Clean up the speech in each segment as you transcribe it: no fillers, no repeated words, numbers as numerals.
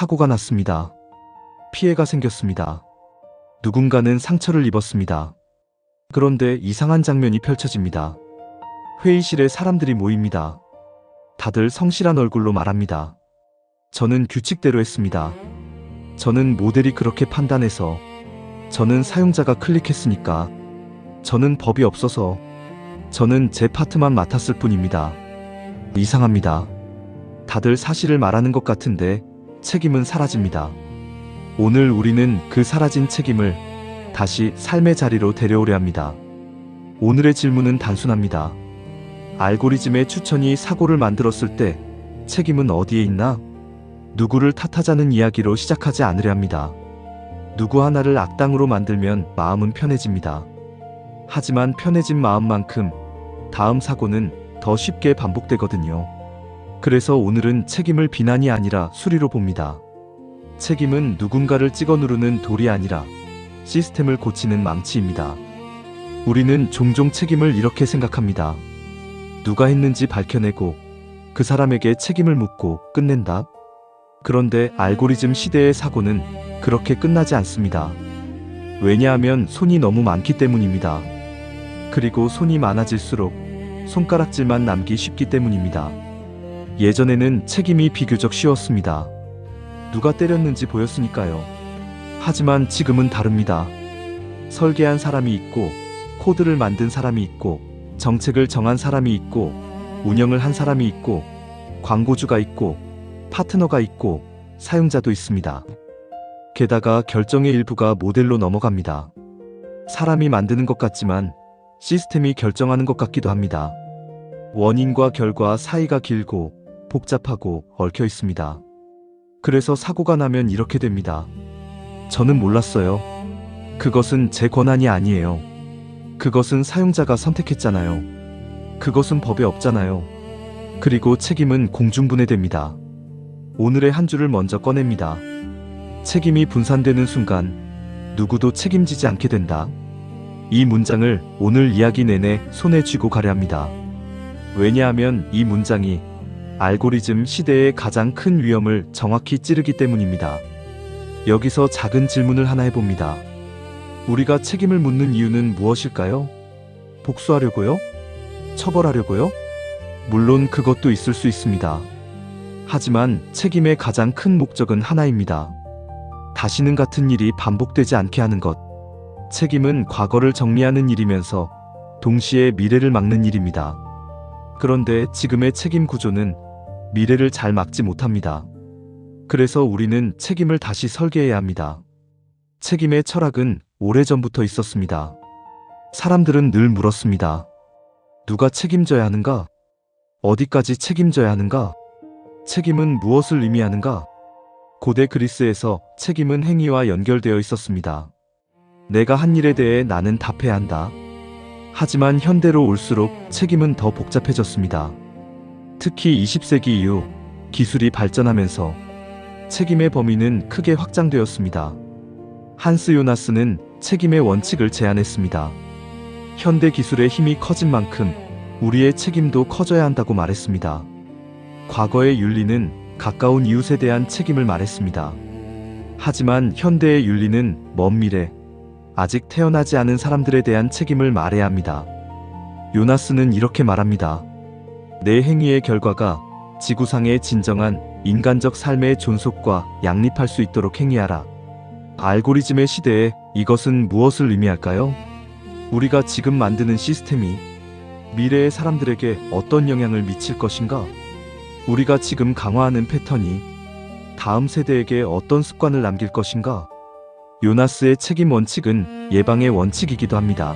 사고가 났습니다. 피해가 생겼습니다. 누군가는 상처를 입었습니다. 그런데 이상한 장면이 펼쳐집니다. 회의실에 사람들이 모입니다. 다들 성실한 얼굴로 말합니다. 저는 규칙대로 했습니다. 저는 모델이 그렇게 판단해서, 저는 사용자가 클릭했으니까, 저는 법이 없어서, 저는 제 파트만 맡았을 뿐입니다. 이상합니다. 다들 사실을 말하는 것 같은데 책임은 사라집니다. 오늘 우리는 그 사라진 책임을 다시 삶의 자리로 데려오려 합니다. 오늘의 질문은 단순합니다. 알고리즘의 추천이 사고를 만들었을 때 책임은 어디에 있나? 누구를 탓하자는 이야기로 시작하지 않으려 합니다. 누구 하나를 악당으로 만들면 마음은 편해집니다. 하지만 편해진 마음만큼 다음 사고는 더 쉽게 반복되거든요. 그래서 오늘은 책임을 비난이 아니라 수리로 봅니다. 책임은 누군가를 찍어 누르는 돌이 아니라 시스템을 고치는 망치입니다. 우리는 종종 책임을 이렇게 생각합니다. 누가 했는지 밝혀내고 그 사람에게 책임을 묻고 끝낸다. 그런데 알고리즘 시대의 사고는 그렇게 끝나지 않습니다. 왜냐하면 손이 너무 많기 때문입니다. 그리고 손이 많아질수록 손가락질만 남기 쉽기 때문입니다. 예전에는 책임이 비교적 쉬웠습니다. 누가 때렸는지 보였으니까요. 하지만 지금은 다릅니다. 설계한 사람이 있고, 코드를 만든 사람이 있고, 정책을 정한 사람이 있고, 운영을 한 사람이 있고, 광고주가 있고, 파트너가 있고, 사용자도 있습니다. 게다가 결정의 일부가 모델로 넘어갑니다. 사람이 만드는 것 같지만 시스템이 결정하는 것 같기도 합니다. 원인과 결과 사이가 길고 복잡하고 얽혀 있습니다. 그래서 사고가 나면 이렇게 됩니다. 저는 몰랐어요. 그것은 제 권한이 아니에요. 그것은 사용자가 선택했잖아요. 그것은 법에 없잖아요. 그리고 책임은 공중분해됩니다. 오늘의 한 줄을 먼저 꺼냅니다. 책임이 분산되는 순간 누구도 책임지지 않게 된다. 이 문장을 오늘 이야기 내내 손에 쥐고 가려 합니다. 왜냐하면 이 문장이 알고리즘 시대의 가장 큰 위험을 정확히 찌르기 때문입니다. 여기서 작은 질문을 하나 해봅니다. 우리가 책임을 묻는 이유는 무엇일까요? 복수하려고요? 처벌하려고요? 물론 그것도 있을 수 있습니다. 하지만 책임의 가장 큰 목적은 하나입니다. 다시는 같은 일이 반복되지 않게 하는 것. 책임은 과거를 정리하는 일이면서 동시에 미래를 막는 일입니다. 그런데 지금의 책임 구조는 미래를 잘 막지 못합니다. 그래서 우리는 책임을 다시 설계해야 합니다. 책임의 철학은 오래전부터 있었습니다. 사람들은 늘 물었습니다. 누가 책임져야 하는가? 어디까지 책임져야 하는가? 책임은 무엇을 의미하는가? 고대 그리스에서 책임은 행위와 연결되어 있었습니다. 내가 한 일에 대해 나는 답해야 한다. 하지만 현대로 올수록 책임은 더 복잡해졌습니다. 특히 20세기 이후 기술이 발전하면서 책임의 범위는 크게 확장되었습니다. 한스 요나스는 책임의 원칙을 제안했습니다. 현대 기술의 힘이 커진 만큼 우리의 책임도 커져야 한다고 말했습니다. 과거의 윤리는 가까운 이웃에 대한 책임을 말했습니다. 하지만 현대의 윤리는 먼 미래, 아직 태어나지 않은 사람들에 대한 책임을 말해야 합니다. 요나스는 이렇게 말합니다. 내 행위의 결과가 지구상의 진정한 인간적 삶의 존속과 양립할 수 있도록 행위하라. 알고리즘의 시대에 이것은 무엇을 의미할까요? 우리가 지금 만드는 시스템이 미래의 사람들에게 어떤 영향을 미칠 것인가? 우리가 지금 강화하는 패턴이 다음 세대에게 어떤 습관을 남길 것인가? 요나스의 책임 원칙은 예방의 원칙이기도 합니다.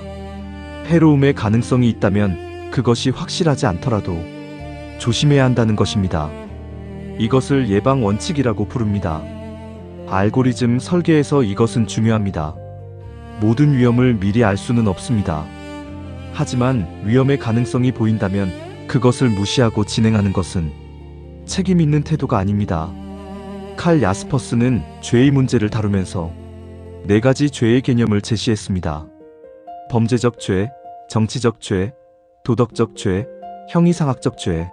해로움의 가능성이 있다면 그것이 확실하지 않더라도 조심해야 한다는 것입니다. 이것을 예방 원칙이라고 부릅니다. 알고리즘 설계에서 이것은 중요합니다. 모든 위험을 미리 알 수는 없습니다. 하지만 위험의 가능성이 보인다면 그것을 무시하고 진행하는 것은 책임 있는 태도가 아닙니다. 칼 야스퍼스는 죄의 문제를 다루면서 4가지 죄의 개념을 제시했습니다. 범죄적 죄, 정치적 죄, 도덕적 죄, 형이상학적 죄.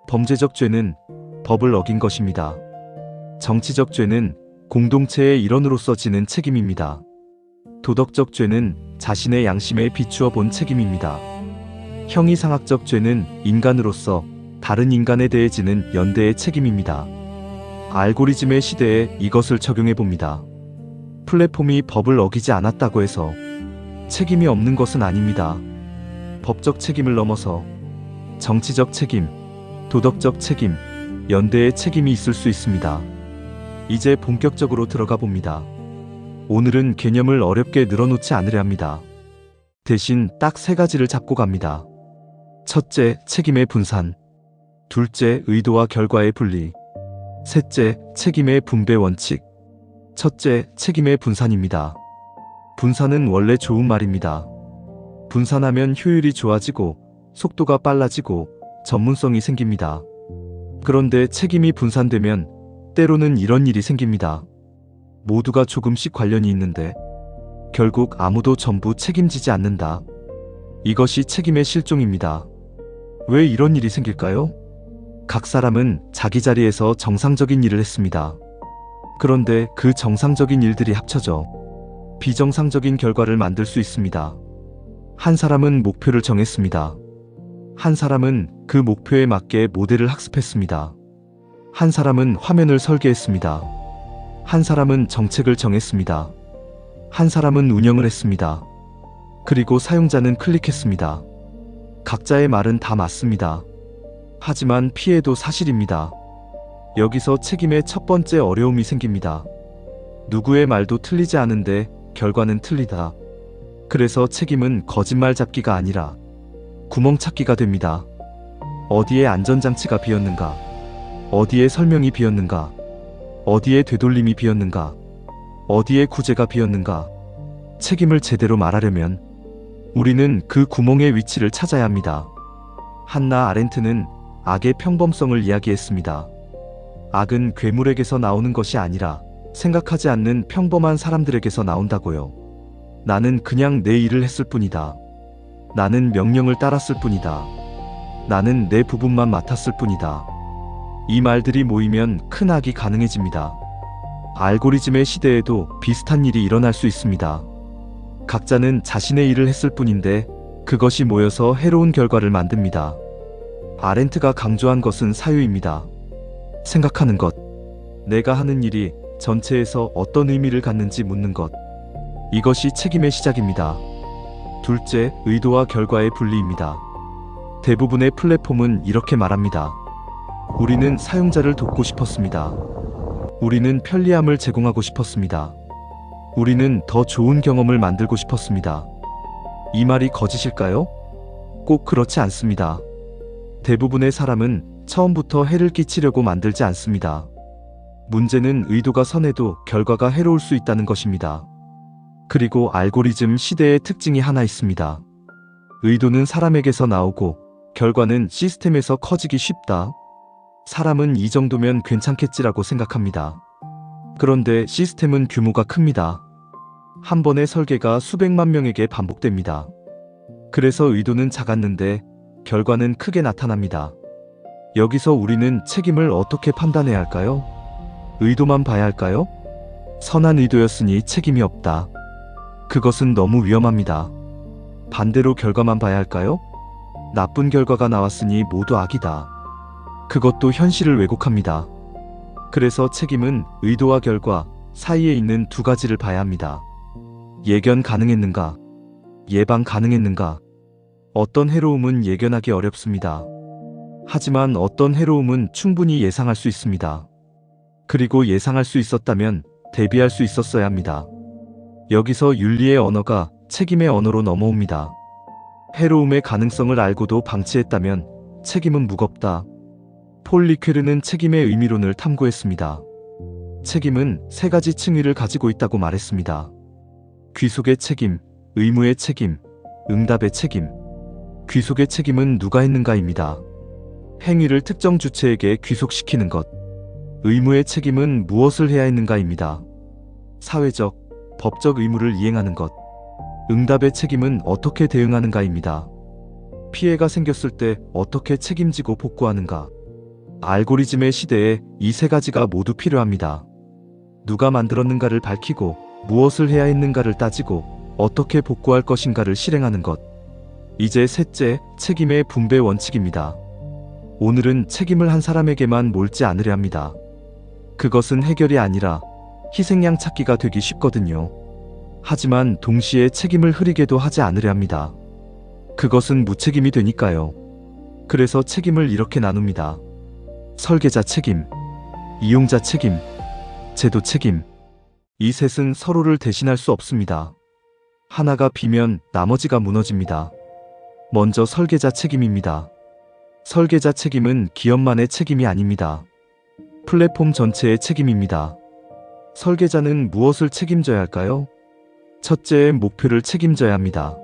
범죄적 죄는 법을 어긴 것입니다. 정치적 죄는 공동체의 일원으로서 지는 책임입니다. 도덕적 죄는 자신의 양심에 비추어 본 책임입니다. 형이상학적 죄는 인간으로서 다른 인간에 대해 지는 연대의 책임입니다. 알고리즘의 시대에 이것을 적용해 봅니다. 플랫폼이 법을 어기지 않았다고 해서 책임이 없는 것은 아닙니다. 법적 책임을 넘어서 정치적 책임, 도덕적 책임, 연대의 책임이 있을 수 있습니다. 이제 본격적으로 들어가 봅니다. 오늘은 개념을 어렵게 늘어놓지 않으려 합니다. 대신 딱 3가지를 잡고 갑니다. 첫째, 책임의 분산. 둘째, 의도와 결과의 분리. 셋째, 책임의 분배 원칙. 첫째, 책임의 분산입니다. 분산은 원래 좋은 말입니다. 분산하면 효율이 좋아지고 속도가 빨라지고 전문성이 생깁니다. 그런데 책임이 분산되면 때로는 이런 일이 생깁니다. 모두가 조금씩 관련이 있는데 결국 아무도 전부 책임지지 않는다. 이것이 책임의 실종입니다. 왜 이런 일이 생길까요? 각 사람은 자기 자리에서 정상적인 일을 했습니다. 그런데 그 정상적인 일들이 합쳐져 비정상적인 결과를 만들 수 있습니다. 한 사람은 목표를 정했습니다. 한 사람은 그 목표에 맞게 모델을 학습했습니다. 한 사람은 화면을 설계했습니다. 한 사람은 정책을 정했습니다. 한 사람은 운영을 했습니다. 그리고 사용자는 클릭했습니다. 각자의 말은 다 맞습니다. 하지만 피해도 사실입니다. 여기서 책임의 첫 번째 어려움이 생깁니다. 누구의 말도 틀리지 않은데 결과는 틀리다. 그래서 책임은 거짓말 잡기가 아니라 구멍 찾기가 됩니다. 어디에 안전장치가 비었는가? 어디에 설명이 비었는가? 어디에 되돌림이 비었는가? 어디에 구제가 비었는가? 책임을 제대로 말하려면 우리는 그 구멍의 위치를 찾아야 합니다. 한나 아렌트는 악의 평범성을 이야기했습니다. 악은 괴물에게서 나오는 것이 아니라 생각하지 않는 평범한 사람들에게서 나온다고요. 나는 그냥 내 일을 했을 뿐이다. 나는 명령을 따랐을 뿐이다. 나는 내 부분만 맡았을 뿐이다. 이 말들이 모이면 큰 악이 가능해집니다. 알고리즘의 시대에도 비슷한 일이 일어날 수 있습니다. 각자는 자신의 일을 했을 뿐인데 그것이 모여서 해로운 결과를 만듭니다. 아렌트가 강조한 것은 사유입니다. 생각하는 것, 내가 하는 일이 전체에서 어떤 의미를 갖는지 묻는 것. 이것이 책임의 시작입니다. 둘째, 의도와 결과의 분리입니다. 대부분의 플랫폼은 이렇게 말합니다. 우리는 사용자를 돕고 싶었습니다. 우리는 편리함을 제공하고 싶었습니다. 우리는 더 좋은 경험을 만들고 싶었습니다. 이 말이 거짓일까요? 꼭 그렇지 않습니다. 대부분의 사람은 처음부터 해를 끼치려고 만들지 않습니다. 문제는 의도가 선해도 결과가 해로울 수 있다는 것입니다. 그리고 알고리즘 시대의 특징이 하나 있습니다. 의도는 사람에게서 나오고 결과는 시스템에서 커지기 쉽다. 사람은 이 정도면 괜찮겠지라고 생각합니다. 그런데 시스템은 규모가 큽니다. 한 번의 설계가 수백만 명에게 반복됩니다. 그래서 의도는 작았는데 결과는 크게 나타납니다. 여기서 우리는 책임을 어떻게 판단해야 할까요? 의도만 봐야 할까요? 선한 의도였으니 책임이 없다. 그것은 너무 위험합니다. 반대로 결과만 봐야 할까요? 나쁜 결과가 나왔으니 모두 악이다. 그것도 현실을 왜곡합니다. 그래서 책임은 의도와 결과 사이에 있는 두 가지를 봐야 합니다. 예견 가능했는가? 예방 가능했는가? 어떤 해로움은 예견하기 어렵습니다. 하지만 어떤 해로움은 충분히 예상할 수 있습니다. 그리고 예상할 수 있었다면 대비할 수 있었어야 합니다. 여기서 윤리의 언어가 책임의 언어로 넘어옵니다. 해로움의 가능성을 알고도 방치했다면 책임은 무겁다. 폴 리퀘르는 책임의 의미론을 탐구했습니다. 책임은 3가지 층위를 가지고 있다고 말했습니다. 귀속의 책임, 의무의 책임, 응답의 책임. 귀속의 책임은 누가 했는가입니다. 행위를 특정 주체에게 귀속시키는 것. 의무의 책임은 무엇을 해야 했는가입니다. 사회적, 법적 의무를 이행하는 것. 응답의 책임은 어떻게 대응하는가입니다. 피해가 생겼을 때 어떻게 책임지고 복구하는가. 알고리즘의 시대에 이 세 가지가 모두 필요합니다. 누가 만들었는가를 밝히고 무엇을 해야 했는가를 따지고 어떻게 복구할 것인가를 실행하는 것. 이제 셋째, 책임의 분배 원칙입니다. 오늘은 책임을 한 사람에게만 몰지 않으려 합니다. 그것은 해결이 아니라 희생양 찾기가 되기 쉽거든요. 하지만 동시에 책임을 흐리게도 하지 않으려 합니다. 그것은 무책임이 되니까요. 그래서 책임을 이렇게 나눕니다. 설계자 책임, 이용자 책임, 제도 책임. 이 셋은 서로를 대신할 수 없습니다. 하나가 비면 나머지가 무너집니다. 먼저 설계자 책임입니다. 설계자 책임은 기업만의 책임이 아닙니다. 플랫폼 전체의 책임입니다. 설계자는 무엇을 책임져야 할까요? 첫째, 목표를 책임져야 합니다.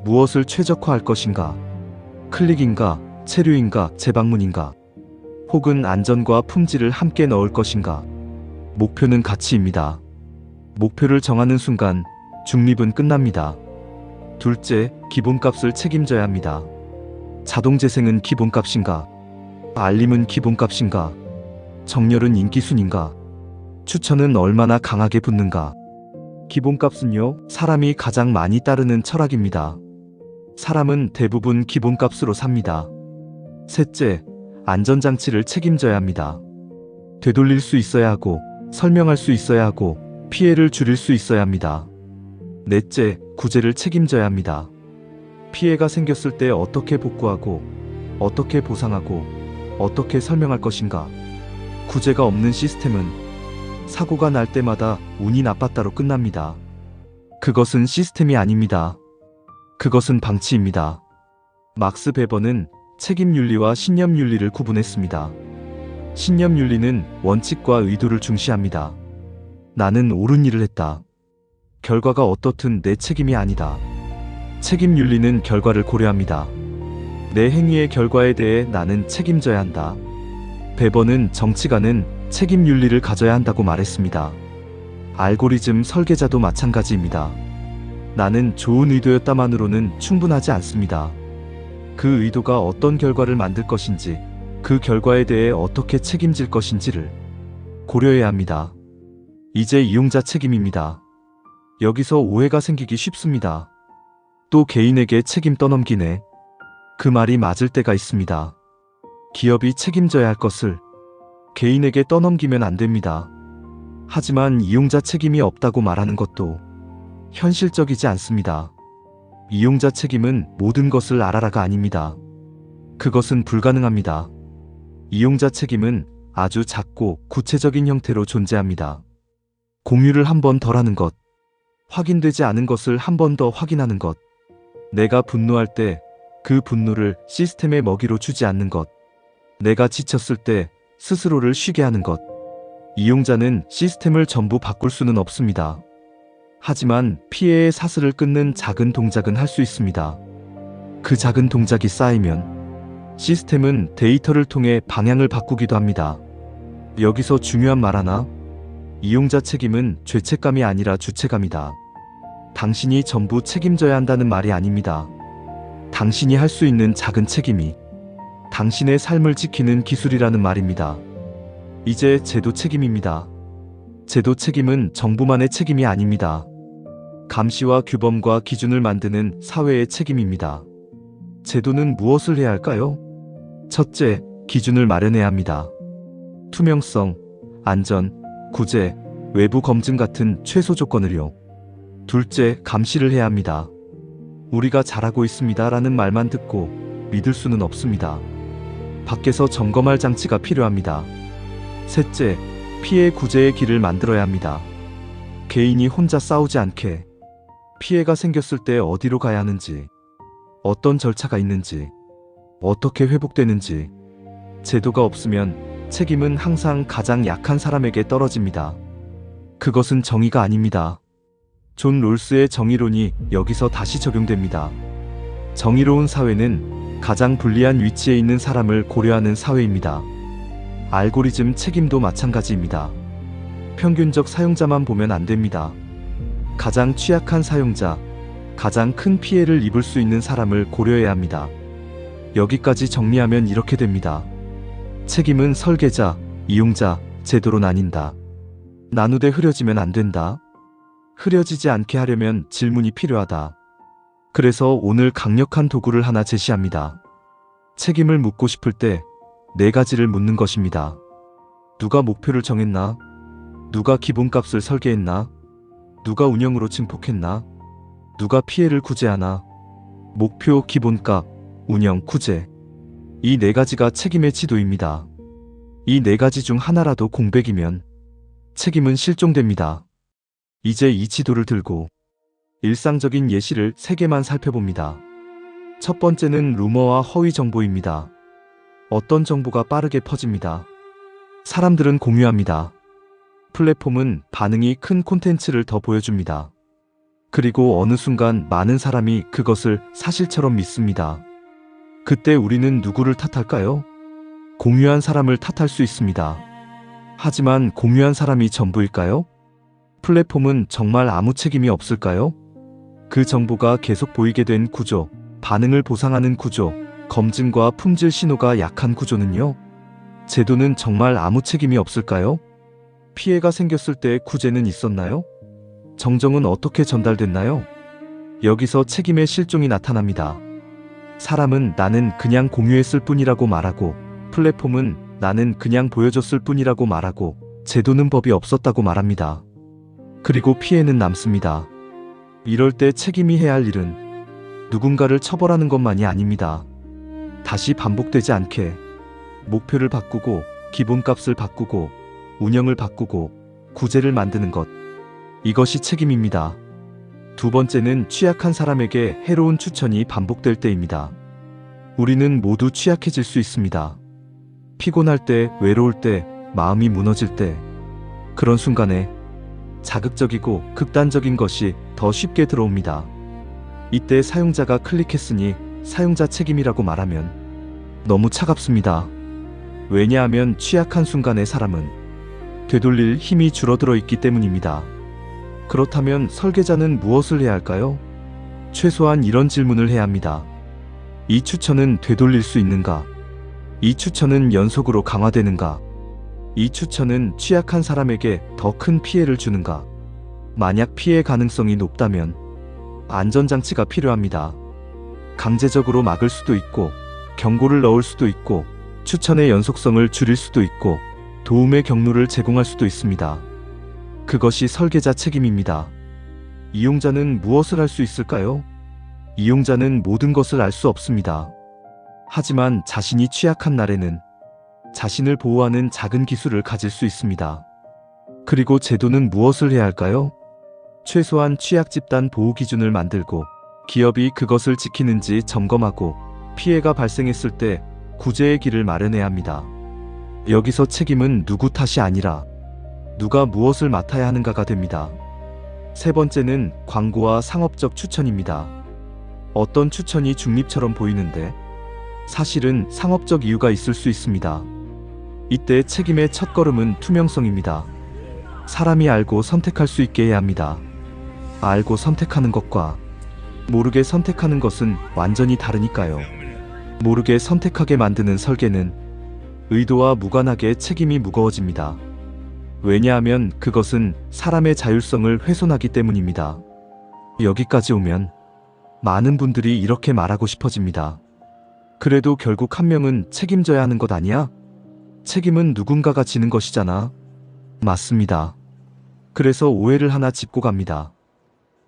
무엇을 최적화할 것인가? 클릭인가, 체류인가, 재방문인가? 혹은 안전과 품질을 함께 넣을 것인가? 목표는 가치입니다. 목표를 정하는 순간 중립은 끝납니다. 둘째, 기본값을 책임져야 합니다. 자동재생은 기본값인가? 알림은 기본값인가? 정렬은 인기순인가? 추천은 얼마나 강하게 붙는가? 기본값은요, 사람이 가장 많이 따르는 철학입니다. 사람은 대부분 기본값으로 삽니다. 셋째, 안전장치를 책임져야 합니다. 되돌릴 수 있어야 하고, 설명할 수 있어야 하고, 피해를 줄일 수 있어야 합니다. 넷째, 구제를 책임져야 합니다. 피해가 생겼을 때 어떻게 복구하고, 어떻게 보상하고, 어떻게 설명할 것인가. 구제가 없는 시스템은 사고가 날 때마다 운이 나빴다로 끝납니다. 그것은 시스템이 아닙니다. 그것은 방치입니다. 막스 베버는 책임윤리와 신념윤리를 구분했습니다. 신념윤리는 원칙과 의도를 중시합니다. 나는 옳은 일을 했다. 결과가 어떻든 내 책임이 아니다. 책임윤리는 결과를 고려합니다. 내 행위의 결과에 대해 나는 책임져야 한다. 베버는 정치가는 책임윤리를 가져야 한다고 말했습니다. 알고리즘 설계자도 마찬가지입니다. 나는 좋은 의도였다만으로는 충분하지 않습니다. 그 의도가 어떤 결과를 만들 것인지, 그 결과에 대해 어떻게 책임질 것인지를 고려해야 합니다. 이제 이용자 책임입니다. 여기서 오해가 생기기 쉽습니다. 또 개인에게 책임 떠넘기네. 그 말이 맞을 때가 있습니다. 기업이 책임져야 할 것을 개인에게 떠넘기면 안 됩니다. 하지만 이용자 책임이 없다고 말하는 것도 현실적이지 않습니다. 이용자 책임은 모든 것을 알아라가 아닙니다. 그것은 불가능합니다. 이용자 책임은 아주 작고 구체적인 형태로 존재합니다. 공유를 한 번 덜 하는 것, 확인되지 않은 것을 한 번 더 확인하는 것, 내가 분노할 때 그 분노를 시스템의 먹이로 주지 않는 것, 내가 지쳤을 때 스스로를 쉬게 하는 것. 이용자는 시스템을 전부 바꿀 수는 없습니다. 하지만 피해의 사슬을 끊는 작은 동작은 할 수 있습니다. 그 작은 동작이 쌓이면 시스템은 데이터를 통해 방향을 바꾸기도 합니다. 여기서 중요한 말 하나. 이용자 책임은 죄책감이 아니라 주체감이다. 당신이 전부 책임져야 한다는 말이 아닙니다. 당신이 할 수 있는 작은 책임이 당신의 삶을 지키는 기술이라는 말입니다. 이제 제도 책임입니다. 제도 책임은 정부만의 책임이 아닙니다. 감시와 규범과 기준을 만드는 사회의 책임입니다. 제도는 무엇을 해야 할까요? 첫째, 기준을 마련해야 합니다. 투명성, 안전, 구제, 외부 검증 같은 최소 조건을요. 둘째, 감시를 해야 합니다. 우리가 잘하고 있습니다 라는 말만 듣고 믿을 수는 없습니다. 밖에서 점검할 장치가 필요합니다. 셋째, 피해 구제의 길을 만들어야 합니다. 개인이 혼자 싸우지 않게 피해가 생겼을 때 어디로 가야 하는지, 어떤 절차가 있는지, 어떻게 회복되는지. 제도가 없으면 책임은 항상 가장 약한 사람에게 떨어집니다. 그것은 정의가 아닙니다. 존 롤스의 정의론이 여기서 다시 적용됩니다. 정의로운 사회는 가장 불리한 위치에 있는 사람을 고려하는 사회입니다. 알고리즘 책임도 마찬가지입니다. 평균적 사용자만 보면 안 됩니다. 가장 취약한 사용자, 가장 큰 피해를 입을 수 있는 사람을 고려해야 합니다. 여기까지 정리하면 이렇게 됩니다. 책임은 설계자, 이용자, 제도로 나뉜다. 나누되 흐려지면 안 된다. 흐려지지 않게 하려면 질문이 필요하다. 그래서 오늘 강력한 도구를 하나 제시합니다. 책임을 묻고 싶을 때 4가지를 묻는 것입니다. 누가 목표를 정했나? 누가 기본값을 설계했나? 누가 운영으로 증폭했나? 누가 피해를 구제하나? 목표, 기본값, 운영, 구제. 이 4가지가 책임의 지도입니다. 이 4가지 중 하나라도 공백이면 책임은 실종됩니다. 이제 이 지도를 들고 일상적인 예시를 3개만 살펴봅니다. 첫 번째는 루머와 허위 정보입니다. 어떤 정보가 빠르게 퍼집니다. 사람들은 공유합니다. 플랫폼은 반응이 큰 콘텐츠를 더 보여줍니다. 그리고 어느 순간 많은 사람이 그것을 사실처럼 믿습니다. 그때 우리는 누구를 탓할까요? 공유한 사람을 탓할 수 있습니다. 하지만 공유한 사람이 전부일까요? 플랫폼은 정말 아무 책임이 없을까요? 그 정보가 계속 보이게 된 구조, 반응을 보상하는 구조, 검증과 품질 신호가 약한 구조는요? 제도는 정말 아무 책임이 없을까요? 피해가 생겼을 때 구제는 있었나요? 정정은 어떻게 전달됐나요? 여기서 책임의 실종이 나타납니다. 사람은 나는 그냥 공유했을 뿐이라고 말하고, 플랫폼은 나는 그냥 보여줬을 뿐이라고 말하고, 제도는 법이 없었다고 말합니다. 그리고 피해는 남습니다. 이럴 때 책임이 해야 할 일은 누군가를 처벌하는 것만이 아닙니다. 다시 반복되지 않게 목표를 바꾸고, 기본값을 바꾸고, 운영을 바꾸고, 구제를 만드는 것. 이것이 책임입니다. 두 번째는 취약한 사람에게 해로운 추천이 반복될 때입니다. 우리는 모두 취약해질 수 있습니다. 피곤할 때, 외로울 때, 마음이 무너질 때, 그런 순간에 자극적이고 극단적인 것이 더 쉽게 들어옵니다. 이때 사용자가 클릭했으니 사용자 책임이라고 말하면 너무 차갑습니다. 왜냐하면 취약한 순간에 사람은 되돌릴 힘이 줄어들어 있기 때문입니다. 그렇다면 설계자는 무엇을 해야 할까요? 최소한 이런 질문을 해야 합니다. 이 추천은 되돌릴 수 있는가? 이 추천은 연속으로 강화되는가? 이 추천은 취약한 사람에게 더 큰 피해를 주는가? 만약 피해 가능성이 높다면 안전장치가 필요합니다. 강제적으로 막을 수도 있고, 경고를 넣을 수도 있고, 추천의 연속성을 줄일 수도 있고, 도움의 경로를 제공할 수도 있습니다. 그것이 설계자 책임입니다. 이용자는 무엇을 할 수 있을까요? 이용자는 모든 것을 알 수 없습니다. 하지만 자신이 취약한 날에는 자신을 보호하는 작은 기술을 가질 수 있습니다. 그리고 제도는 무엇을 해야 할까요? 최소한 취약 집단 보호 기준을 만들고, 기업이 그것을 지키는지 점검하고, 피해가 발생했을 때 구제의 길을 마련해야 합니다. 여기서 책임은 누구 탓이 아니라 누가 무엇을 맡아야 하는가가 됩니다. 세 번째는 광고와 상업적 추천입니다. 어떤 추천이 중립처럼 보이는데 사실은 상업적 이유가 있을 수 있습니다. 이때 책임의 첫걸음은 투명성입니다. 사람이 알고 선택할 수 있게 해야 합니다. 알고 선택하는 것과 모르게 선택하는 것은 완전히 다르니까요. 모르게 선택하게 만드는 설계는 의도와 무관하게 책임이 무거워집니다. 왜냐하면 그것은 사람의 자율성을 훼손하기 때문입니다. 여기까지 오면 많은 분들이 이렇게 말하고 싶어집니다. 그래도 결국 한 명은 책임져야 하는 것 아니야? 책임은 누군가가 지는 것이잖아. 맞습니다. 그래서 오해를 하나 짚고 갑니다.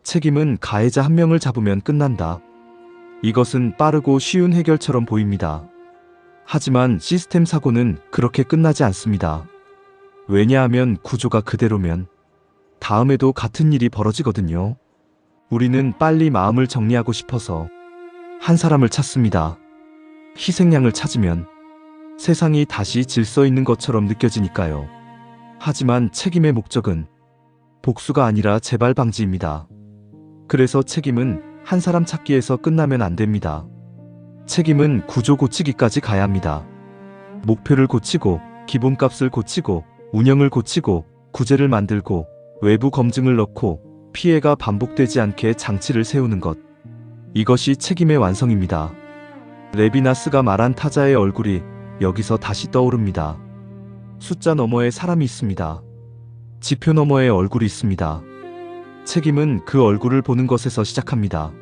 책임은 가해자 한 명을 잡으면 끝난다. 이것은 빠르고 쉬운 해결처럼 보입니다. 하지만 시스템 사고는 그렇게 끝나지 않습니다. 왜냐하면 구조가 그대로면 다음에도 같은 일이 벌어지거든요. 우리는 빨리 마음을 정리하고 싶어서 한 사람을 찾습니다. 희생양을 찾으면 세상이 다시 질서 있는 것처럼 느껴지니까요. 하지만 책임의 목적은 복수가 아니라 재발 방지입니다. 그래서 책임은 한 사람 찾기에서 끝나면 안 됩니다. 책임은 구조 고치기까지 가야 합니다. 목표를 고치고, 기본값을 고치고, 운영을 고치고, 구제를 만들고, 외부 검증을 넣고, 피해가 반복되지 않게 장치를 세우는 것. 이것이 책임의 완성입니다. 레비나스가 말한 타자의 얼굴이 여기서 다시 떠오릅니다. 숫자 너머에 사람이 있습니다. 지표 너머에 얼굴이 있습니다. 책임은 그 얼굴을 보는 것에서 시작합니다.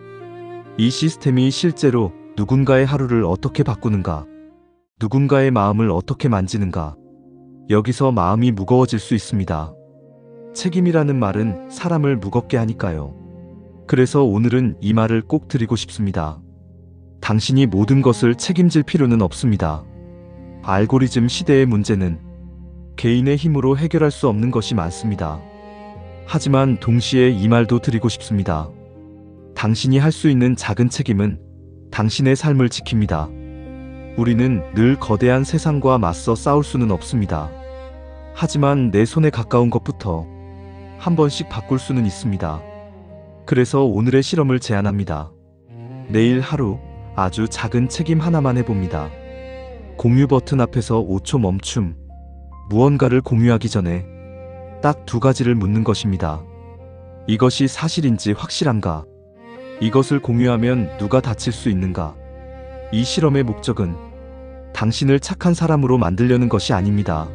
이 시스템이 실제로 누군가의 하루를 어떻게 바꾸는가, 누군가의 마음을 어떻게 만지는가, 여기서 마음이 무거워질 수 있습니다. 책임이라는 말은 사람을 무겁게 하니까요. 그래서 오늘은 이 말을 꼭 드리고 싶습니다. 당신이 모든 것을 책임질 필요는 없습니다. 알고리즘 시대의 문제는 개인의 힘으로 해결할 수 없는 것이 많습니다. 하지만 동시에 이 말도 드리고 싶습니다. 당신이 할 수 있는 작은 책임은 당신의 삶을 지킵니다. 우리는 늘 거대한 세상과 맞서 싸울 수는 없습니다. 하지만 내 손에 가까운 것부터 한 번씩 바꿀 수는 있습니다. 그래서 오늘의 실험을 제안합니다. 내일 하루 아주 작은 책임 하나만 해봅니다. 공유 버튼 앞에서 5초 멈춤. 무언가를 공유하기 전에 딱 2가지를 묻는 것입니다. 이것이 사실인지 확실한가? 이것을 공유하면 누가 다칠 수 있는가? 이 실험의 목적은 당신을 착한 사람으로 만들려는 것이 아닙니다.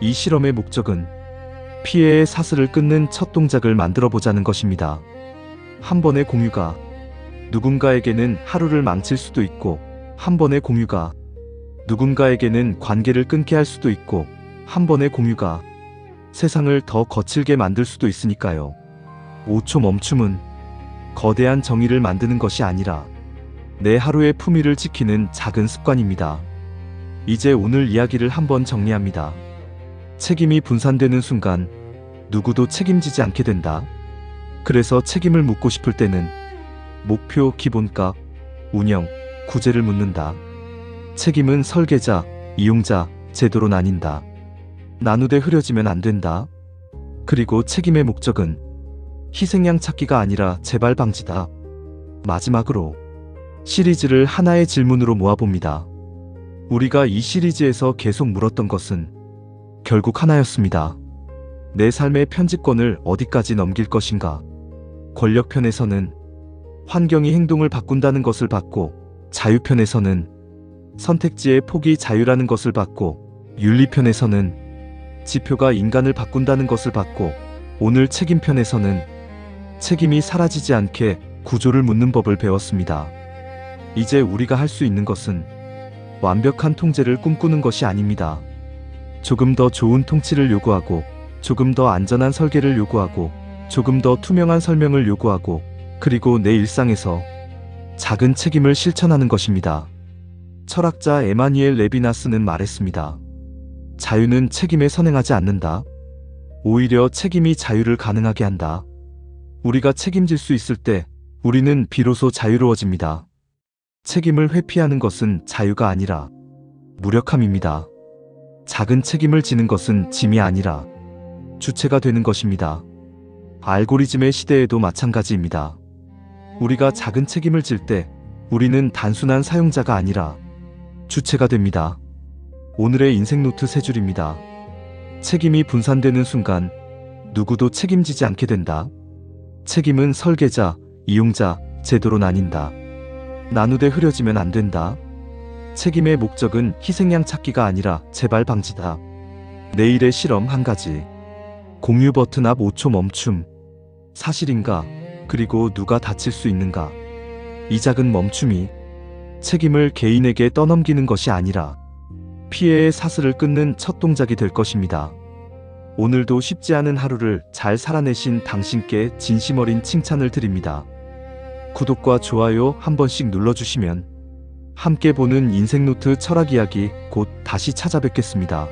이 실험의 목적은 피해의 사슬을 끊는 첫 동작을 만들어 보자는 것입니다. 한 번의 공유가 누군가에게는 하루를 망칠 수도 있고, 한 번의 공유가 누군가에게는 관계를 끊게 할 수도 있고, 한 번의 공유가 세상을 더 거칠게 만들 수도 있으니까요. 5초 멈춤은 거대한 정의를 만드는 것이 아니라 내 하루의 품위를 지키는 작은 습관입니다. 이제 오늘 이야기를 한번 정리합니다. 책임이 분산되는 순간 누구도 책임지지 않게 된다. 그래서 책임을 묻고 싶을 때는 목표, 기본값, 운영, 구제를 묻는다. 책임은 설계자, 이용자, 제도로 나뉜다. 나누되 흐려지면 안 된다. 그리고 책임의 목적은 희생양 찾기가 아니라 재발 방지다. 마지막으로 시리즈를 하나의 질문으로 모아봅니다. 우리가 이 시리즈에서 계속 물었던 것은 결국 하나였습니다. 내 삶의 편집권을 어디까지 넘길 것인가? 권력편에서는 환경이 행동을 바꾼다는 것을 받고, 자유편에서는 선택지의 폭이 자유라는 것을 받고, 윤리편에서는 지표가 인간을 바꾼다는 것을 받고, 오늘 책임편에서는 책임이 사라지지 않게 구조를 묻는 법을 배웠습니다. 이제 우리가 할 수 있는 것은 완벽한 통제를 꿈꾸는 것이 아닙니다. 조금 더 좋은 통치를 요구하고, 조금 더 안전한 설계를 요구하고, 조금 더 투명한 설명을 요구하고, 그리고 내 일상에서 작은 책임을 실천하는 것입니다. 철학자 에마뉘엘 레비나스는 말했습니다. 자유는 책임에 선행하지 않는다. 오히려 책임이 자유를 가능하게 한다. 우리가 책임질 수 있을 때 우리는 비로소 자유로워집니다. 책임을 회피하는 것은 자유가 아니라 무력함입니다. 작은 책임을 지는 것은 짐이 아니라 주체가 되는 것입니다. 알고리즘의 시대에도 마찬가지입니다. 우리가 작은 책임을 질 때 우리는 단순한 사용자가 아니라 주체가 됩니다. 오늘의 인생노트 3줄입니다. 책임이 분산되는 순간 누구도 책임지지 않게 된다. 책임은 설계자, 이용자, 제도로 나뉜다. 나누되 흐려지면 안 된다. 책임의 목적은 희생양 찾기가 아니라 재발 방지다. 내일의 실험 1가지. 공유 버튼 앞 5초 멈춤. 사실인가? 그리고 누가 다칠 수 있는가? 이 작은 멈춤이 책임을 개인에게 떠넘기는 것이 아니라 피해의 사슬을 끊는 첫 동작이 될 것입니다. 오늘도 쉽지 않은 하루를 잘 살아내신 당신께 진심 어린 칭찬을 드립니다. 구독과 좋아요 한 번씩 눌러주시면 함께 보는 인생노트 철학 이야기 곧 다시 찾아뵙겠습니다.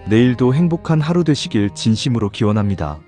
내일도 행복한 하루 되시길 진심으로 기원합니다.